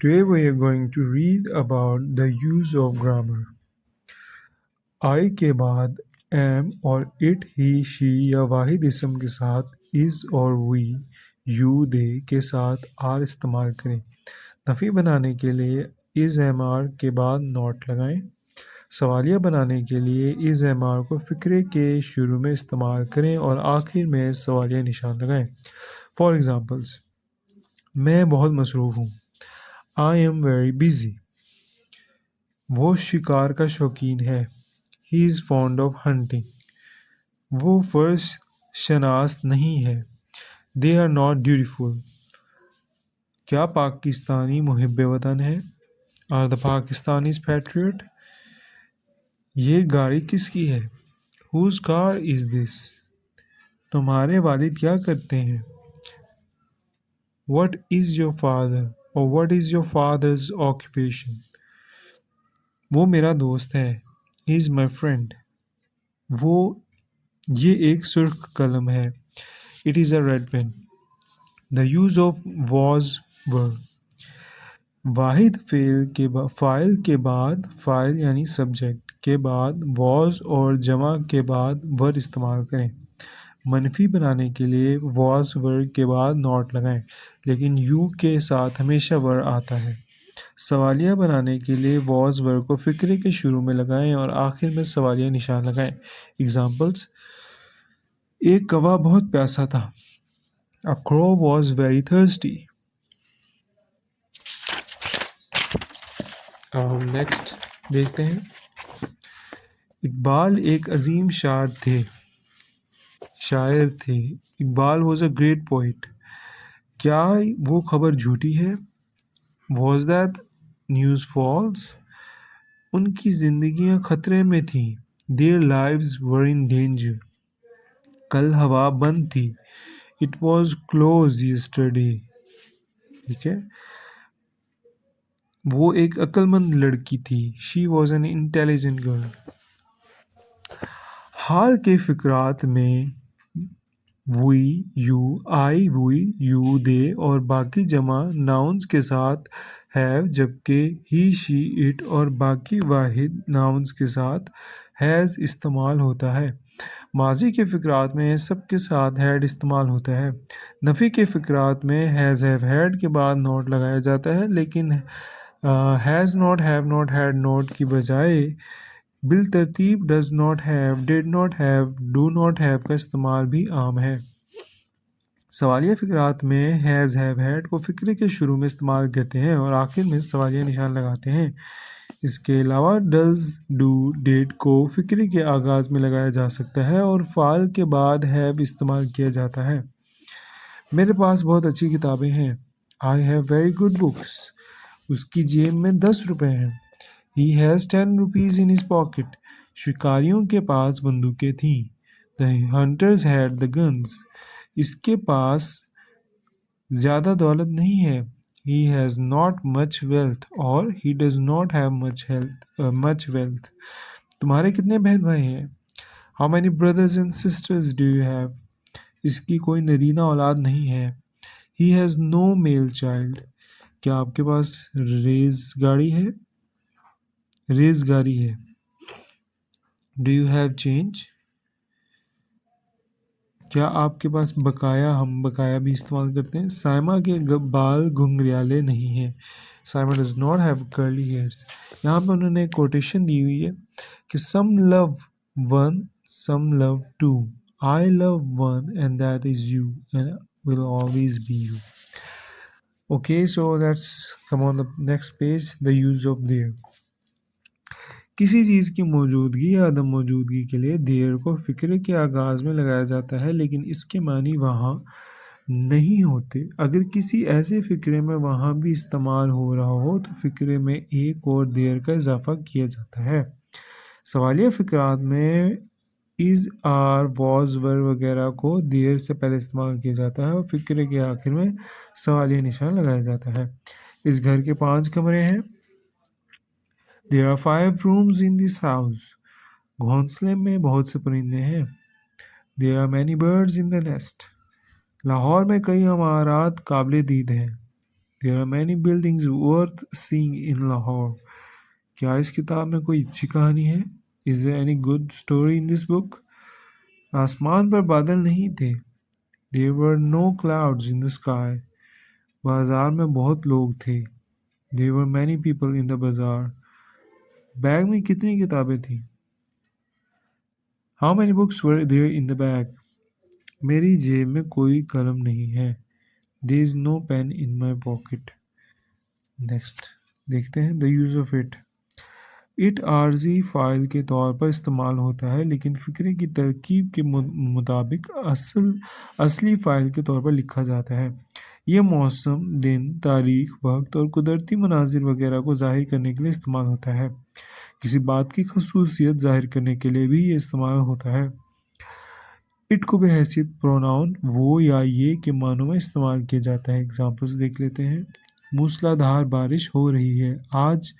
Today we are going to read about the use of grammar. I के बाद am और it, he, she या वाहिद इसम के साथ is और we, you, they के साथ are इस्तेमाल करें। नफ़ी बनाने के लिए is am are के बाद not लगाएं। सवालिया बनाने के लिए is am are को फ़िक्रे के शुरू में इस्तेमाल करें और आखिर में सवालिया निशान लगाएं। फॉर एग्ज़ाम्पल्स, मैं बहुत मसरूफ़ हूँ। I am very busy. वो शिकार का शौकीन है। He is fond of hunting. वो फ़र्श शनास नहीं है। They are not dutiful. क्या पाकिस्तानी मुहिब्बे वतन है? Are the Pakistanis patriot? ये गाड़ी किसकी है? Whose car is this? तुम्हारे वालिद क्या करते हैं? What is your father or what is your father's occupation? वो मेरा दोस्त है। He is my friend. ये एक सुर्ख कलम है। It is a red pen. The use of was were. Wahid file के बाद फ़ाइल यानी सब्जेक्ट के बाद was और जमा के बाद वर इस्तेमाल करें। मनफी बनाने के लिए was were के बाद not लगाएं, लेकिन you के साथ हमेशा वर आता है। सवालिया बनाने के लिए was were को फ़िक्रे के शुरू में लगाएं और आखिर में सवालिया निशान लगाएं। एग्जाम्पल्स, एक कौवा बहुत प्यासा था। A crow was very thirsty. Next देखते हैं। इकबाल एक अजीम शायर थे। Iqbal was a great poet. क्या वो खबर झूठी है? Was that news false? उनकी जिंदगियां खतरे में थीं। Their lives were in danger. कल हवा बंद थी। It was close yesterday. ठीक है। वो एक अक्लमंद लड़की थी। She was an intelligent girl. हाल के फ़िक्रात में we, you, I, we, you, they और बाकी जमा नाउन्स के साथ हैव, जबकि ही, शी, इट और बाकी वाहिद नाउन्स के साथ हैज़ इस्तेमाल होता है। माजी के फ़िक्रात में सब के साथ हैड इस्तेमाल होता है। नफ़ी के फ़िक्रात में हैज़, हैव, हैड के बाद नोट लगाया जाता है, लेकिन has not, have not, had not की बजाय बिल तरतीब does not have, did not have, do not have का इस्तेमाल भी आम है। सवालिया फ़िक्रात में हैज़, हैव, हैड को फ़िक्रे के शुरू में इस्तेमाल करते हैं और आखिर में सवालिया निशान लगाते हैं। इसके अलावा डज, डू, डिड को फ़िक्रे के आगाज़ में लगाया जा सकता है और फ़ाल के बाद हैव इस्तेमाल किया जाता है। मेरे पास बहुत अच्छी किताबें हैं। I have very good books. उसकी जेब में 10 रुपए हैं। He has 10 rupees in his pocket. शिकारियों के पास बंदूकें थीं। The hunters had the guns. इसके पास ज़्यादा दौलत नहीं है। He has not much wealth और he does not have much wealth. तुम्हारे कितने बहन भाई हैं? How many brothers and sisters do you have? इसकी कोई नरीना औलाद नहीं है। He has no male child. क्या आपके पास रेज़गाड़ी है? Do you have change? क्या आपके पास बकाया? हम बकाया भी इस्तेमाल करते हैं। साइमा के बाल घुंघराले नहीं हैं। Saima does not have curly hairs. यहाँ पे उन्होंने कोटेशन दी हुई है कि some love one, some love two, I love one and that is you and will always be you. Okay, so let's come on the next page, the use of there. किसी चीज़ की मौजूदगी या अदम मौजूदगी के लिए देयर को फ़िक्रे के आगाज़ में लगाया जाता है, लेकिन इसके मानी वहाँ नहीं होते। अगर किसी ऐसे फ़िक्रे में वहाँ भी इस्तेमाल हो रहा हो तो फ़िक्रे में एक और देयर का इजाफ़ा किया जाता है। सवालिया फ़िक्रात में इज़, आर, वॉज, वर वगैरह को देयर से पहले इस्तेमाल किया जाता है और फ़िक्रे के आखिर में सवालिया निशान लगाया जाता है। इस घर के 5 कमरे हैं। There are 5 rooms in this house. घोंसले में बहुत से परिंदे हैं। There are many birds in the nest. Lahore में कई इमारत काबिल दीद हैं। There are many buildings worth seeing in Lahore. क्या इस किताब में कोई अच्छी कहानी है? Is there any good story in this book? आसमान पर बादल नहीं थे. There were no clouds in the sky. बाजार में बहुत लोग थे. There were many people in the bazaar. Bag में कितनी किताबें थी? How many books were there in the bag? मेरी जेब में कोई कलम नहीं है. There is no pen in my pocket. Next देखते हैं the use of it. It आर्जी फ़ाइल के तौर पर इस्तेमाल होता है लेकिन फ़िक्रे की तरकीब के मुताबिक असली फ़ाइल के तौर पर लिखा जाता है. यह मौसम, दिन, तारीख, वक्त और कुदरती मनाजिर वगैरह को ज़ाहिर करने के लिए इस्तेमाल होता है. किसी बात की खसूसियत ज़ाहिर करने के लिए भी ये इस्तेमाल होता है. इट को बहैसियत प्रोनाउन वो या ये के मानों में इस्तेमाल किया जाता है. एग्जाम्पल्स देख लेते हैं. मूसलाधार बारिश हो रही है. आज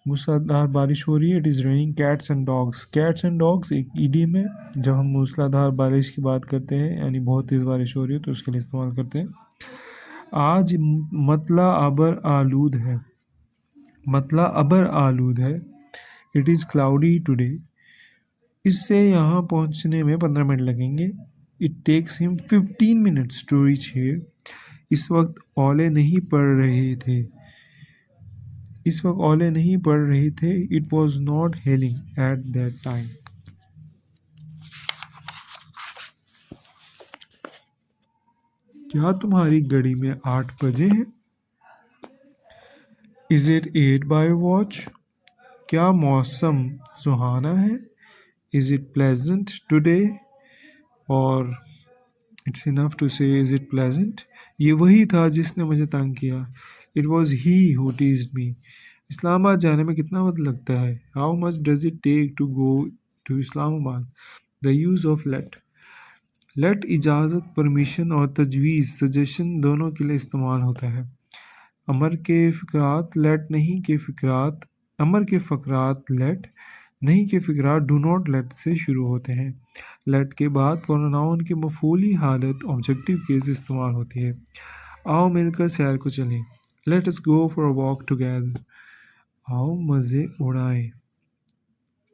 मूसलाधार बारिश हो रही है. It is raining cats and dogs. Cats and dogs एक ईडियम है. जब हम मूसलाधार बारिश की बात करते हैं यानी बहुत तेज़ बारिश हो रही है तो उसके लिए इस्तेमाल करते हैं. आज मतला अबर आलूद है. मतला अबर आलूद है. It is cloudy today. इससे यहाँ पहुँचने में 15 मिनट लगेंगे. It takes him 15 minutes to reach here. इस वक्त ओले नहीं पड़ रहे थे. इस वक्त ओले नहीं पड़ रहे थे. It was not hailing at that time. क्या तुम्हारी घड़ी में 8 बजे हैं? Is it 8 by watch? क्या मौसम सुहाना है? Is it pleasant today? और it's enough to say is it pleasant. ये वही था जिसने मुझे तंग किया. It was he who teased me. Islamabad जाने में कितना वक्त लगता है? How much does it take to go to Islamabad? The use of late. Late इजाज़त, परमिशन और तजवीज़, सजेशन दोनों के लिए इस्तेमाल होता है. अमर के फ़िक्रात लेट नहीं के फ़िक्रात. अमर के फ़करात लेट नहीं के फ़िक्रात डू नॉट लेट से शुरू होते हैं. लेट के बाद प्रोनाउन की मफूली हालत ऑब्जेक्टिव केस इस्तेमाल होती है. आओ मिलकर सैर को चलें. Let us go for a walk together. आओ मज़े उड़ाएं.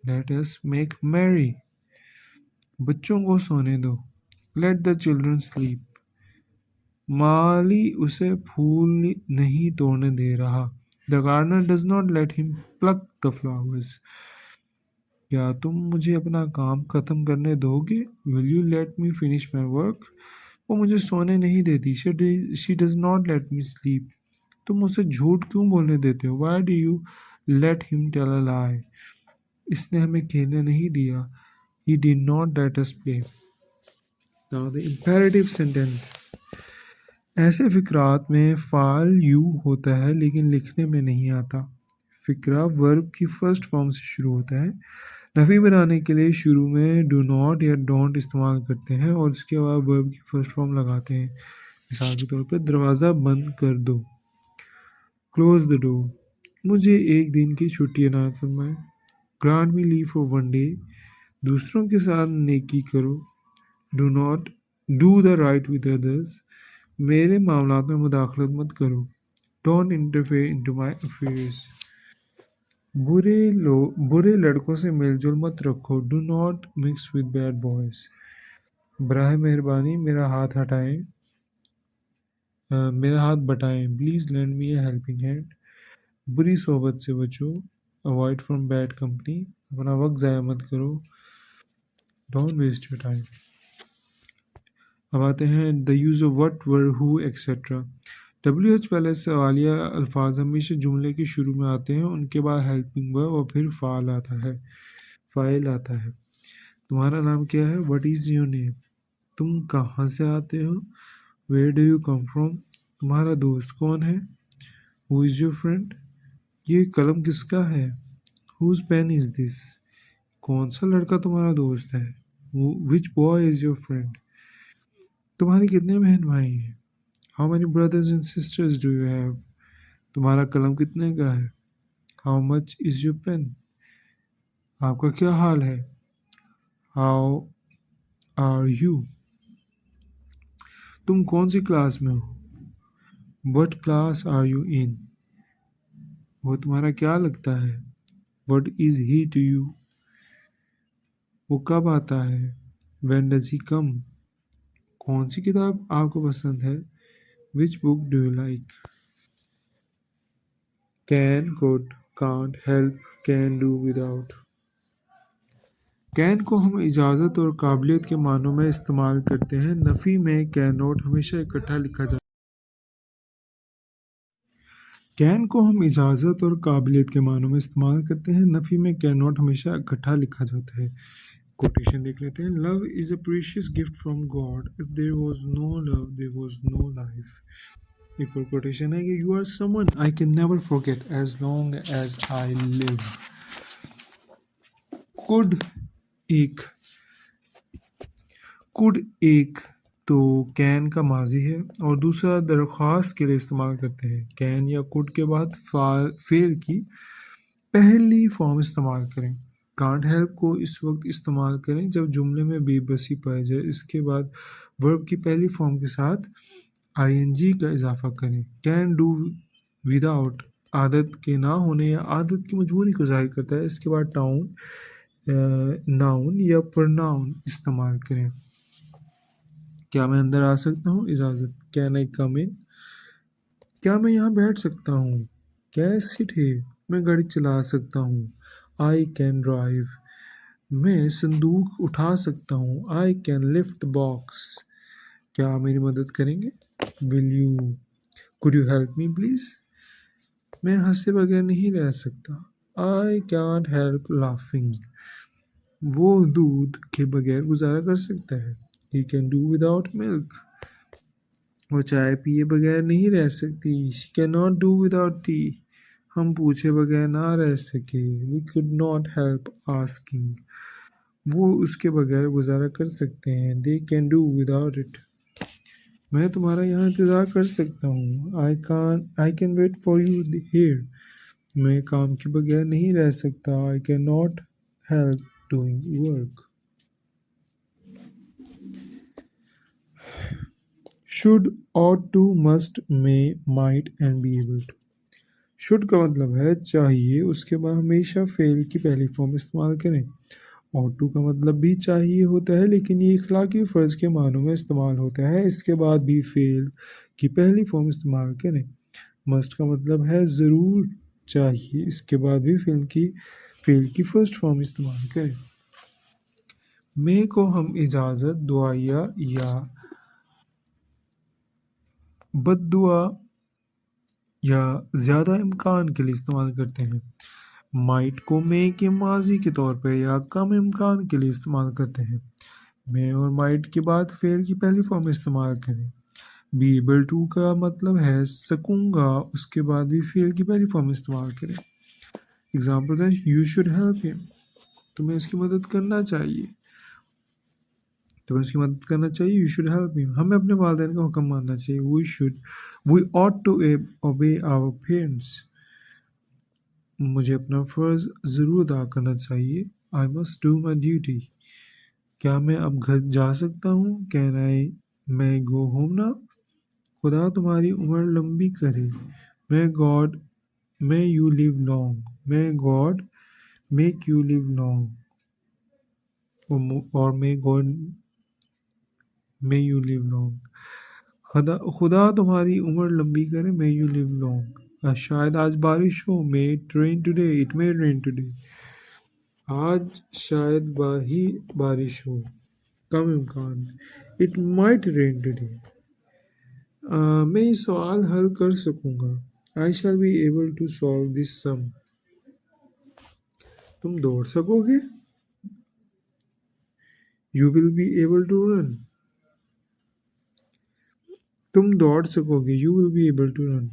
Let us make merry. बच्चों को सोने दो. Let the children sleep. माली उसे फूल नहीं तोड़ने दे रहा. The gardener does not let him pluck the flowers. क्या तुम मुझे अपना काम ख़त्म करने दोगे? Will you let me finish my work? वो मुझे सोने नहीं देती. She does not let me sleep. तुम उसे झूठ क्यों बोलने देते हो? Why do you let him tell a lie? इसने हमें खेलने नहीं दिया. He did not let us play. Now the imperative sentences. ऐसे फ़िक्रात में फ़ाल यू होता है लेकिन लिखने में नहीं आता. फ़िक्रा वर्ब की फर्स्ट फॉर्म से शुरू होता है. नफ़ी बनाने के लिए शुरू में डू नॉट या डोंट इस्तेमाल करते हैं और इसके बाद वर्ब की फर्स्ट फॉर्म लगाते हैं. मिसाल के तौर पर दरवाज़ा बंद कर दो. Close the door. मुझे एक दिन की छुट्टी इनायत फरमाए. Grant me leave for 1 day. दूसरों के साथ नेकी करो. Do not do the right with others. मेरे मामलात में मुदाखलत मत करो. Don't interfere into my affairs. बुरे लड़कों से मेलजोल मत रखो. Do not mix with bad boys. बराह मेहरबानी मेरा हाथ हटाएं. मेरा हाथ बटाएं. Please lend me a helping hand. बुरी सोहबत से बचो. Avoid from bad company. अपना वक्त ज़ाया मत करो. Don't waste your time. अब आते हैं the use of what, where, who etcetera. WH पहले सवालिया अल्फाज हमेशा जुमले के शुरू में आते हैं. उनके बाद हेल्पिंग वर्ब और फिर फ़ाइल आता है. तुम्हारा नाम क्या है? What is your name? तुम कहाँ से आते हो? Where do you come from? तुम्हारा दोस्त कौन है? Who is your friend? ये कलम किसका है? Whose pen is this? कौन सा लड़का तुम्हारा दोस्त है? Which boy is your friend? तुम्हारे कितने बहन भाई हैं? How many brothers and sisters do you have? तुम्हारा कलम कितने का है? How much is your pen? आपका क्या हाल है? How are you? तुम कौन सी क्लास में हो? What class are you in? वो तुम्हारा क्या लगता है? What is he to you? वो कब आता है? When does he come? कौन सी किताब आपको पसंद है? Which book do you like? Can, could, can't, help, can, do, without. Can को हम इजाज़त और काबिलियत के मानों में इस्तेमाल करते हैं। नफ़ी में कैन नॉट हमेशा इकट्ठा लिखा जाता है। कैन को हम इजाज़त और काबिलियत के मानों में इस्तेमाल करते हैं। नफ़ी में कैन नॉट हमेशा इकट्ठा लिखा जाता है। कोटेशन देख लेते हैं। Love is a precious gift from God, if there was no love there was no life. एक और कोटेशन है कि you are someone I can never forget as long as I live. Could एक could एक तो can का माजी है और दूसरा दरख्वास्त के लिए इस्तेमाल करते हैं। कैन या कुड के बाद फेल की पहली फॉर्म इस्तेमाल करें। कांट हेल्प को इस वक्त इस्तेमाल करें जब जुमले में बेबसी पाई जाए। इसके बाद वर्ब की पहली फॉर्म के साथ आईएनजी का इजाफा करें। कैन डू विदाउट आदत के ना होने या आदत की मजबूरी को जाहिर करता है। इसके बाद टाउन नाउन या प्रनाउन इस्तेमाल करें। क्या मैं अंदर आ सकता हूँ? इजाज़त। कैन आई कम इन? क्या मैं यहाँ बैठ सकता हूँ? Can I sit here? मैं गाड़ी चला सकता हूँ। I can drive. मैं संदूक उठा सकता हूँ। I can lift the box. क्या आप मेरी मदद करेंगे? Will you could you help me please? मैं हंसे बगैर नहीं रह सकता। I can't help laughing. वो दूध के बगैर गुजारा कर सकता है। He can do without milk. वो चाय पिए बगैर नहीं रह सकती। She can not do without tea. हम पूछे बगैर ना रह सके। We could not help asking. वो उसके बगैर गुजारा कर सकते हैं। They can do without it. मैं तुम्हारा यहाँ इंतज़ार कर सकता हूँ। I can wait for you here. मैं काम के बगैर नहीं रह सकता। I can not help doing work. Should, ought to, must, may, might and be able to। Should का मतलब है चाहिए, उसके बाद हमेशा फेल की पहली फॉर्म इस्तेमाल करें। ought to का मतलब भी चाहिए होता है लेकिन ये इखलाकी फ़र्ज के मानों में इस्तेमाल होता है। इसके बाद भी फेल की पहली फॉर्म इस्तेमाल करें। मस्ट का मतलब है ज़रूर चाहिए, इसके बाद भी फेल की फर्स्ट फॉर्म इस्तेमाल करें। मे को हम इजाज़त, दुआया या बद्दुआ या ज़्यादा इम्कान के लिए इस्तेमाल करते हैं। माइट को मे के माजी के तौर पे या कम इम्कान के लिए इस्तेमाल करते हैं। मे और माइट के बाद फेल की पहली फॉर्म इस्तेमाल करें। बी एबल टू का मतलब है सकूंगा, उसके बाद भी फेल की पहली फॉर्म इस्तेमाल करें। एग्जाम्पल्स हैं यू शुड हेल्प हिम, तुम्हें उसकी मदद करना चाहिए। तुम्हें उसकी मदद करना चाहिए। यू शुड हेल्प हिम, हमें अपने वालिदैन का हुक्म मानना चाहिए। We ought to obey our parents, मुझे अपना फ़र्ज़ ज़रूर अदा करना चाहिए। I must do my duty. क्या मैं अब घर जा सकता हूँ? कैन आई मैं गो होम ना? खुदा तुम्हारी उम्र लंबी करे। May God may you live long. May God make you live long. और may God may you live long. खुदा तुम्हारी उम्र लंबी करे। May you live long. शायद आज बारिश हो। May it rain today. It may rain today. आज शायद ही बारिश हो, कम इम्कान। It might rain today. मैं ये सवाल हल कर सकूंगा। I shall be able to solve this sum. तुम दौड़ सकोगे? You will be able to run. तुम दौड़ सकोगे। You will be able to run.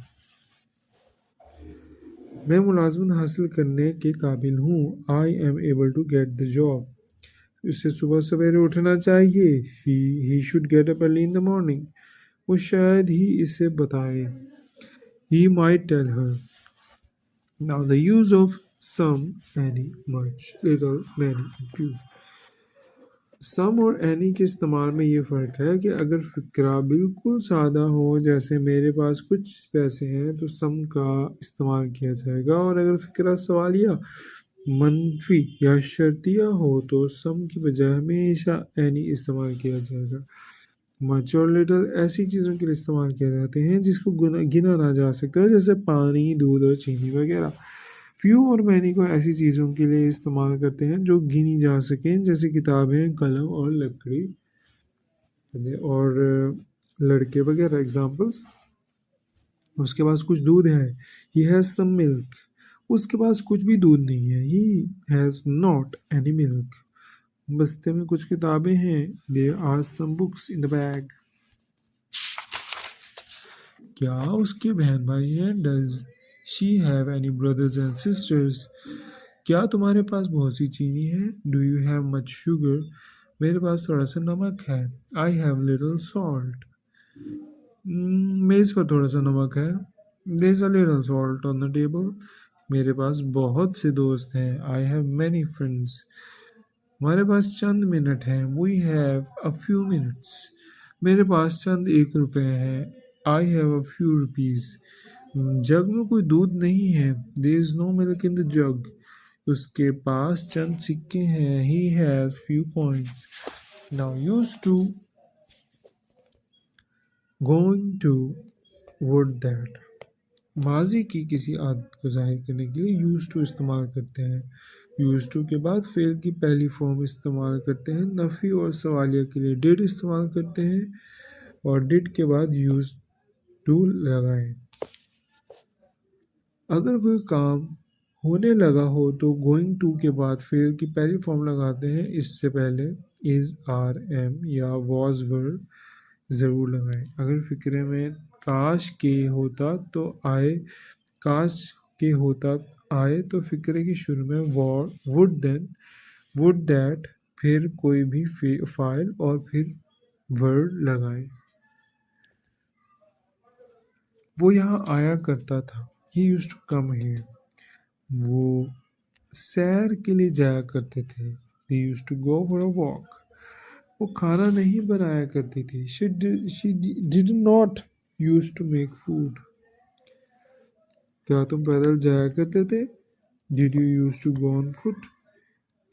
मैं मुलाजमत हासिल करने के काबिल हूँ। I am able to get the job. उसे सुबह सवेरे उठना चाहिए। He should get up early in the morning. वो शायद ही इसे बताए। He might tell her. Now the use of some, any, much, little, many, and few. सम और एनी के इस्तेमाल में ये फ़र्क है कि अगर फ़िक्रा बिल्कुल सादा हो, जैसे मेरे पास कुछ पैसे हैं, तो सम का इस्तेमाल किया जाएगा, और अगर फ़िक्रा सवालिया, मनफ़ी या शर्तिया हो तो सम की बजाय हमेशा एनी इस्तेमाल किया जाएगा। मच और लिटिल ऐसी चीज़ों के लिए इस्तेमाल किए जाते हैं जिसको गिना ना जा सकता, जैसे पानी, दूध और चीनी वगैरह। फ्यू और मैनी को ऐसी चीज़ों के लिए इस्तेमाल करते हैं जो गिनी जा सकें, जैसे किताबें, कलम और लकड़ी और लड़के वगैरह एग्जाम्पल्स। उसके पास कुछ दूध है, ही हैज़ सम मिल्क। उसके पास कुछ भी दूध नहीं है, he has not any milk. बस्ते में कुछ किताबें हैं, there are some books in the bag. क्या उसके बहन भाई हैं, does she have any brothers and sisters. क्या तुम्हारे पास बहुत सी चीनी है, do you have much sugar. मेरे पास थोड़ा सा नमक है, आई हैव लिटिल सॉल्ट। मेज़ पर थोड़ा सा नमक है, there is a little salt on the table. मेरे पास बहुत से दोस्त हैं, आई हैव मैनी फ्रेंड्स। हमारे पास चंद मिनट हैं, we have a few minutes. मेरे पास चंद एक रुपए हैं, I have a few rupees. Jug में कोई दूध नहीं है, there is no milk in the jug. उसके पास चंद सिक्के हैं, he has few coins. Now use to, going to, would that. माजी की किसी आदत को जाहिर करने के लिए यूज टू इस्तेमाल करते हैं। यूज टू के बाद फेल की पहली फॉर्म इस्तेमाल करते हैं। नफ़ी और सवालिया के लिए डिड इस्तेमाल करते हैं, और डिड के बाद यूज टू लगाएं। अगर कोई काम होने लगा हो तो गोइंग टू के बाद फेल की पहली फॉर्म लगाते हैं। इससे पहले इज, आर, एम या वॉज, वर ज़रूर लगाएं। अगर फिक्रे में काश के होता तो आए, काश के होता आए तो फिक्रे की शुरू में were, would, then would that, फिर कोई भी फाइल और फिर वर्ड लगाएं। वो यहाँ आया करता था, he used to come here. वो सैर के लिए जाया करते थे, they used to go for a walk। वो खाना नहीं बनाया करती थी, she did not used to make food। क्या तुम पैदल जाया करते थे, did you used to go on foot।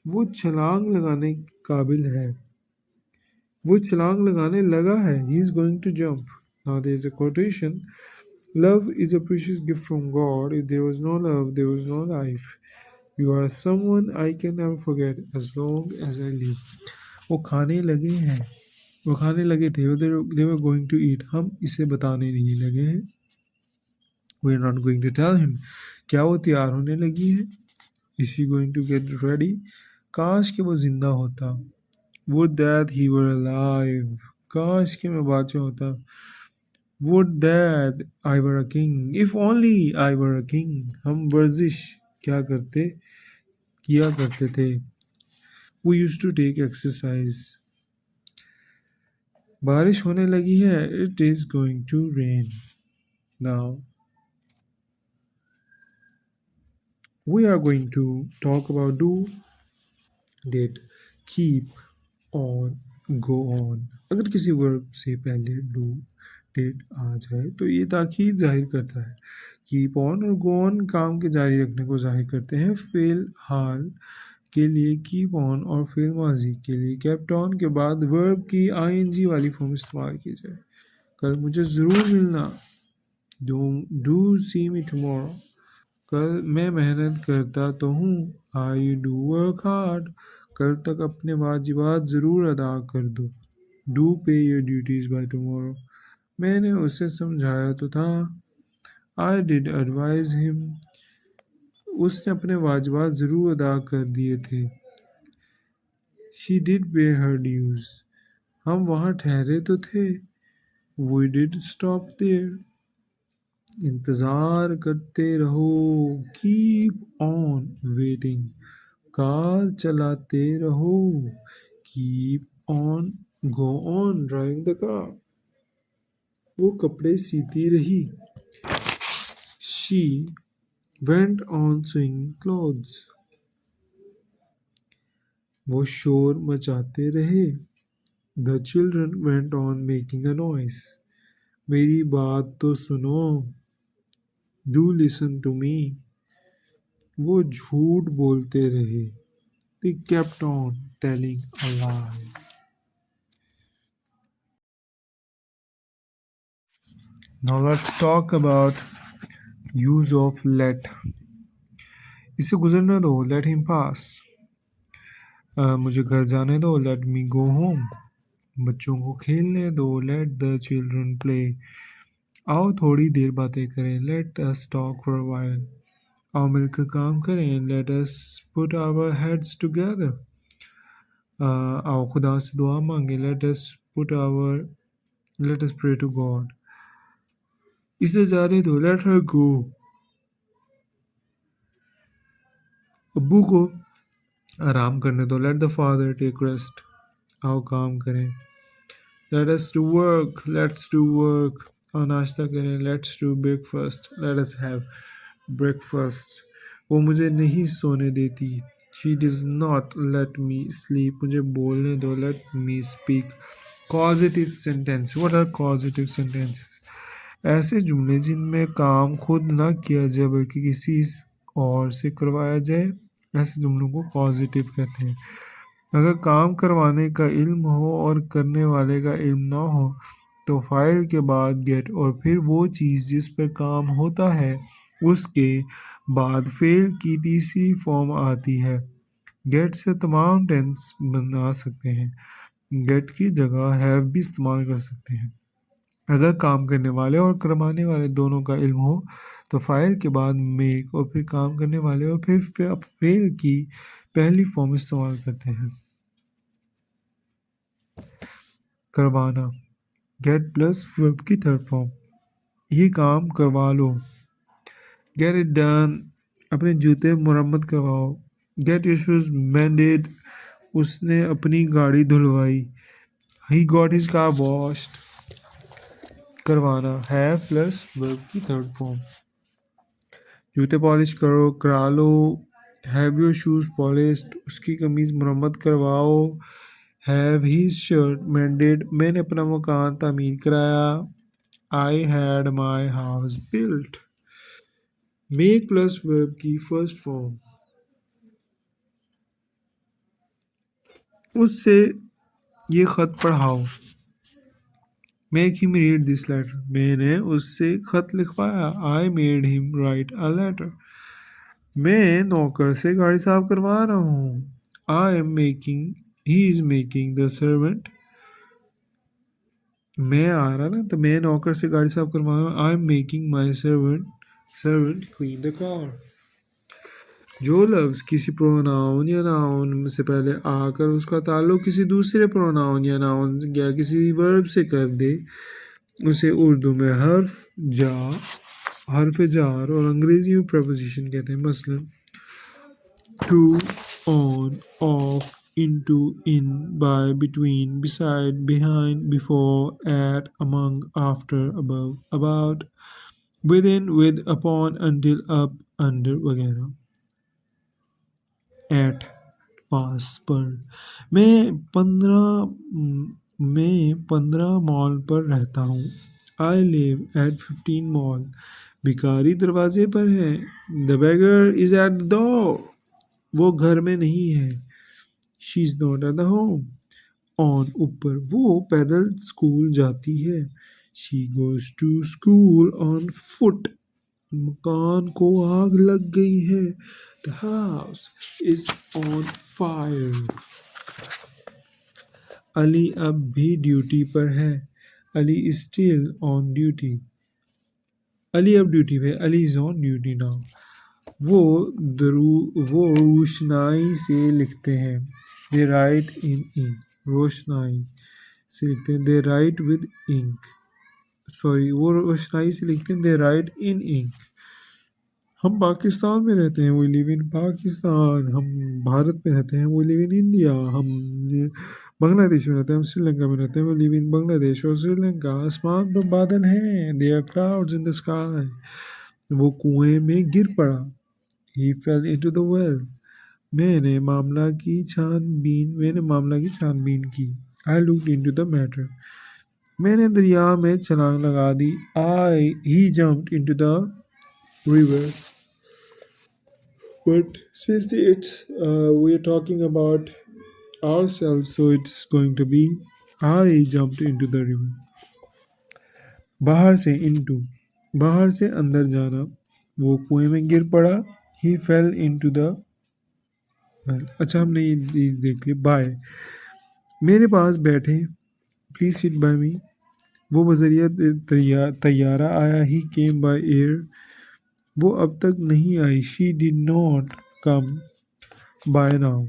वो छलांग लगाने काबिल है, वो छलांग लगाने लगा है, he is going to jump। Now there is a quotation, love is a precious gift from God, if there was no love there was no life। You are someone I can never forget as long as I live। वो खाने लगे हैं, वो खाने लगे थे, they were going to eat। हम इसे बताने नहीं लगे हैं, we are not going to tell him। क्या वो तैयार होने लगी है, is she going to get ready। काश कि वो जिंदा होता, would that he were alive। काश कि मैं बादशाह होता, would that I were a king। if only I were a king। हम वर्जिश क्या किया करते थे, we used to take exercise। बारिश होने लगी है, it is going to rain। Now we are going to talk about do, did, keep, on, go on। अगर किसी वर्ब से पहले do, did आ जाए तो ये ताकीद जाहिर करता है। कीप ऑन और गो ऑन काम के जारी रखने को जाहिर करते हैं। फेल हाल के लिए कीप ऑन और फेल माजी के लिए केप्ट ऑन के बाद वर्ब की आईएनजी वाली फॉर्म इस्तेमाल की जाए। कल मुझे ज़रूर मिलना, डू सी मी टुमारो। कल मैं मेहनत करता तो हूँ, आई डू वर्क हार्ड। कल तक अपने वाजिबात ज़रूर अदा कर दो, डू पे योर ड्यूटीज़ बाय टुमारो। मैंने उसे समझाया तो था, आई डिड एडवाइज हिम। उसने अपने वाजिबात ज़रूर अदा कर दिए थे, शी डिड पे हर ड्यूज। हम वहाँ ठहरे तो थे, वी डिड स्टॉप देयर। इंतज़ार करते रहो, कीप ऑन वेटिंग। कार चलाते रहो, keep on, go on driving the car. वो कपड़े सीती रही, she went on swing clothes. वो शोर मचाते रहे। The children went on making a noise. मेरी बात तो सुनो। Do listen to me. वो झूठ बोलते रहे। They kept on telling a lie. Now let's talk about use of let. इसे गुजरने दो, let him pass. मुझे घर जाने दो, let me go home. बच्चों को खेलने दो, let the children play. आओ थोड़ी देर बातें करें, let us talk for a while. आओ मिलकर काम करें, let us put our heads together. आओ खुदा से दुआ मांगे, let us pray to God. इसे जाने दो, let her go. अब्बू को आराम करने दो, let the father take rest. आओ काम करें, let us do work, let's do work. आओ नाश्ता करें, let's do breakfast, let us have breakfast. वो मुझे नहीं सोने देती, she does not let me sleep. मुझे बोलने दो, let me speak. Causative sentence. What are causative sentences? ऐसे जुमले जिनमें काम खुद ना किया जाए बल्कि किसी और से करवाया जाए, ऐसे जुमलों को कॉजिटिव कहते हैं। अगर काम करवाने का इल्म हो और करने वाले का इल्म ना हो तो फाइल के बाद गेट और फिर वो चीज़ जिस पर काम होता है उसके बाद फेल की तीसरी फॉर्म आती है। गेट से तमाम टेंस बना सकते हैं, गेट की जगह हैव भी इस्तेमाल कर सकते हैं। अगर काम करने वाले और करवाने वाले दोनों का इल्म हो तो फाइल के बाद मेक और फिर काम करने वाले और फिर फेल की पहली फॉर्म इस्तेमाल करते हैं। करवाना, गेट प्लस वर्ब की थर्ड फॉर्म। ये काम करवा लो, गेट इट डन। अपने जूते मुरम्मत करवाओ, गेट योर शूज मेंडेड। उसने अपनी गाड़ी धुलवाई, he got his car washed. करवाना, हैव प्लस वर्ब की थर्ड फॉर्म। जूते पॉलिश करो, करा लो, हैव योर शूज पॉलिश्ड। उसकी कमीज मुरम्मत करवाओ, हैव हिज शर्ट मेंडेड। मैंने अपना मकान तामीर कराया, I had my house built. Make plus verb की फर्स्ट फॉर्म। उससे ये खत पढ़ाओ, make him read this letter. मैंने उससे खत लिखवाया, I made him write a letter. मैं नौकर से गाड़ी साफ करवा रहा हूँ, I am making, he is making the servant. मैं आ रहा ना तो मैं नौकर से गाड़ी साफ करवा रहा हूँ, I am making my servant clean the car. जो लफ्ज़ किसी प्रोनाउन या नाउन से पहले आकर उसका ताल्लुक किसी दूसरे प्रोनाउन या नाउन या किसी वर्ब से कर दे उसे उर्दू में हर्फ जार और अंग्रेजी में प्रपोजिशन कहते हैं। मसलन to, on, of, into, in, by, between, beside, behind, before, at, among, after, above, about, within, with, upon, until, up, under वगैरह। एट, पास, पर। मैं 15 मॉल पर रहता हूँ, आई लिव एट 15 मॉल। भिखारी दरवाजे पर है, the beggar is at the door. वो घर में नहीं है, she is not at the home. On, ऊपर, वो पैदल स्कूल जाती है, she goes to school on foot. मकान को आग लग गई है, the house is on fire. Ali अब भी ड्यूटी पर है, Ali is still on duty. Ali अब ड्यूटी पे, Ali is on duty now. वो रोशनाई से लिखते हैं, दे राइट इन इंक। रोशनाई से लिखते हैं, दे राइट विद इंक। वो रोशनाई से लिखते हैं, दे राइट इन इंक। हम पाकिस्तान में रहते हैं, वी लिव इन पाकिस्तान। हम भारत में रहते हैं, वी लिव इन इंडिया। हम बांग्लादेश में रहते हैं, हम श्रीलंका में रहते हैं, वी लिव इन बांग्लादेश और श्रीलंका। आसमान पर बादल हैं, there are clouds in the sky. वो कुएं में गिर पड़ा, he fell into the well. मैंने मामला की छानबीन की। I looked into the matter. मैंने दरिया में छलांग लगा दी। He jumped into the river. But since we are talking about ourselves, so it's going to be I jumped into the river. बाहर से into, बाहर से अंदर जाना। वो कुएं में गिर पड़ा। He fell into the well. अच्छा, हमने ये चीज देख ली। बाय, मेरे पास बैठे। Please sit by me. वो बजरिया तैयारा आया। He came by air. वो अब तक नहीं आई। She did not come by now.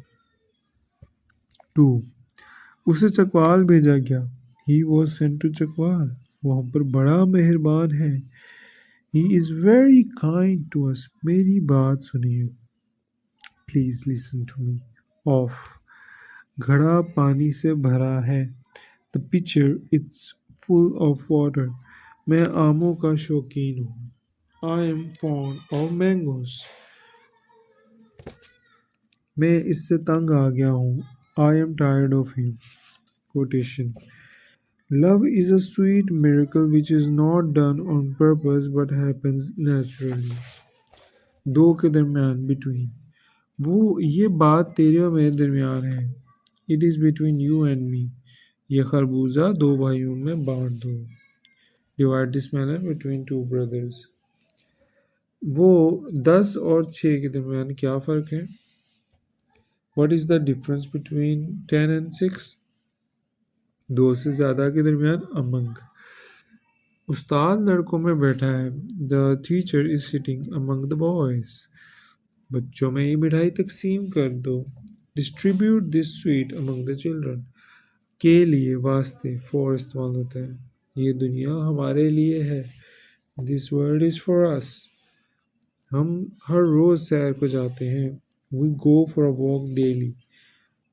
To, उसे चकवाल भेजा गया। He was sent to Chakwal. वो हम पर बड़ा मेहरबान है। He is very kind to us. मेरी बात सुनिए। Please listen to me. Of, घड़ा पानी से भरा है। The pitcher it's full of water. मैं आमों का शौकीन हूँ। I am fond of mangoes. मैं इससे तंग आ गया हूँ। I am tired of him. Quotation. Love is a sweet miracle which is not done on purpose but happens naturally. दो के दरमियान, between। वो ये बात तेरे और मेरे दरमियान है। It is between you and me. ये खरबूजा दो भाइयों में बांट दो। Divide this melon between two brothers. वो 10 और 6 के दरमियान क्या फ़र्क है? What is the difference between 10 and 6? दो से ज़्यादा के दरमियान among। उस्ताद लड़कों में बैठा है। The teacher is sitting among the boys. बच्चों में ये मिठाई तकसीम कर दो। Distribute this sweet among the children. के लिए, वास्ते, फॉर इस्तेमाल होता है। ये दुनिया हमारे लिए है। This world is for us. हम हर रोज सैर को जाते हैं। We go for a walk daily.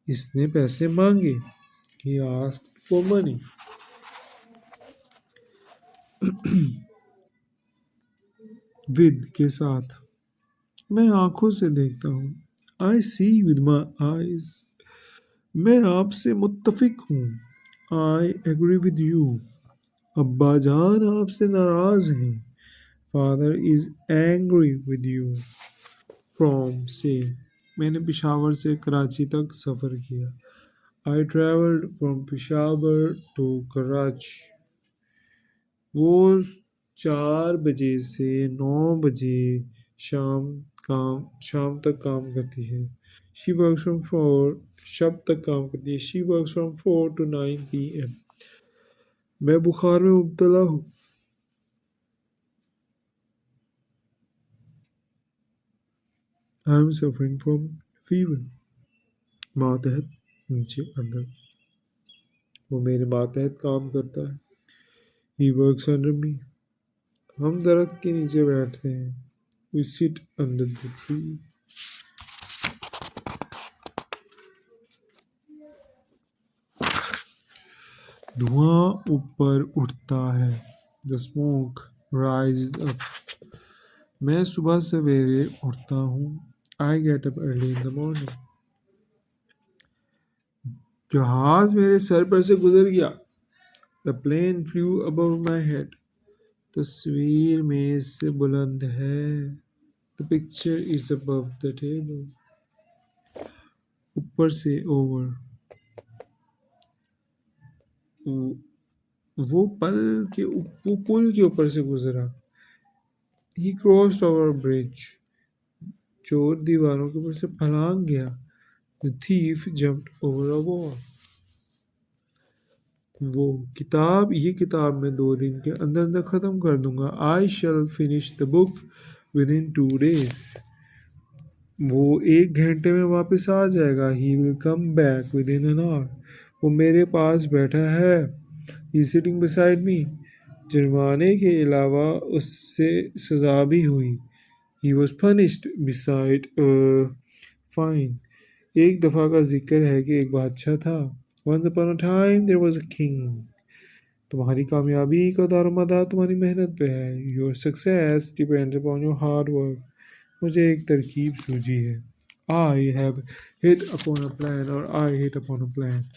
इसने पैसे मांगे। He asked for money. With, के साथ। मैं आंखों से देखता हूँ। I see with my eyes. मैं आपसे मुत्तफिक हूँ। I agree with you. अब्बा जान आपसे नाराज हैं। Father is angry with you. From, से। मैंने पेशावर से कराची तक सफ़र किया। I travelled from Peshawar to Karachi. वो 4 बजे से 9 बजे शाम तक काम करती है। शी वर्क्स फ्रॉम 4, शब तक काम करती है। She works from 4 to 9 PM। मैं बुखार में मुब्तला हूँ। I am suffering from fever. मातहत, नीचे, अंडर। वो मेरे मातहत काम करता है। He works under me. हम दरख्त के नीचे बैठते हैं। We sit under the tree. धुआं ऊपर उठता है। The smoke rise up. मैं सुबह सवेरे उठता हूँ। I get up early in the morning. जहाज मेरे सर पर से गुजर गया। The plane flew above my head. तस्वीर मेज से बुलंद है। The picture is above the table. ऊपर से, ओवर। वो पुल के ऊपर से गुजरा। He crossed over bridge. चोर दीवारों के ऊपर से फलांग गया। The thief jumped over a wall. वो ये किताब मैं 2 दिन के अंदर अंदर ख़त्म कर दूंगा। I shall finish the book within 2 days। वो 1 घंटे में वापस आ जाएगा। He will come back within an hour. वो मेरे पास बैठा है। He sitting beside me. जुर्माने के अलावा उससे सज़ा भी हुई। He was punished beside fine. एक दफ़ा का जिक्र है कि एक बादशाह था। Once upon a time there was a king। तुम्हारी कामयाबी का दारोमदार तुम्हारी मेहनत पे है। Your success depends upon your hard work। मुझे एक तरकीब सूझी है। I have hit upon a plan or I hit upon a plan.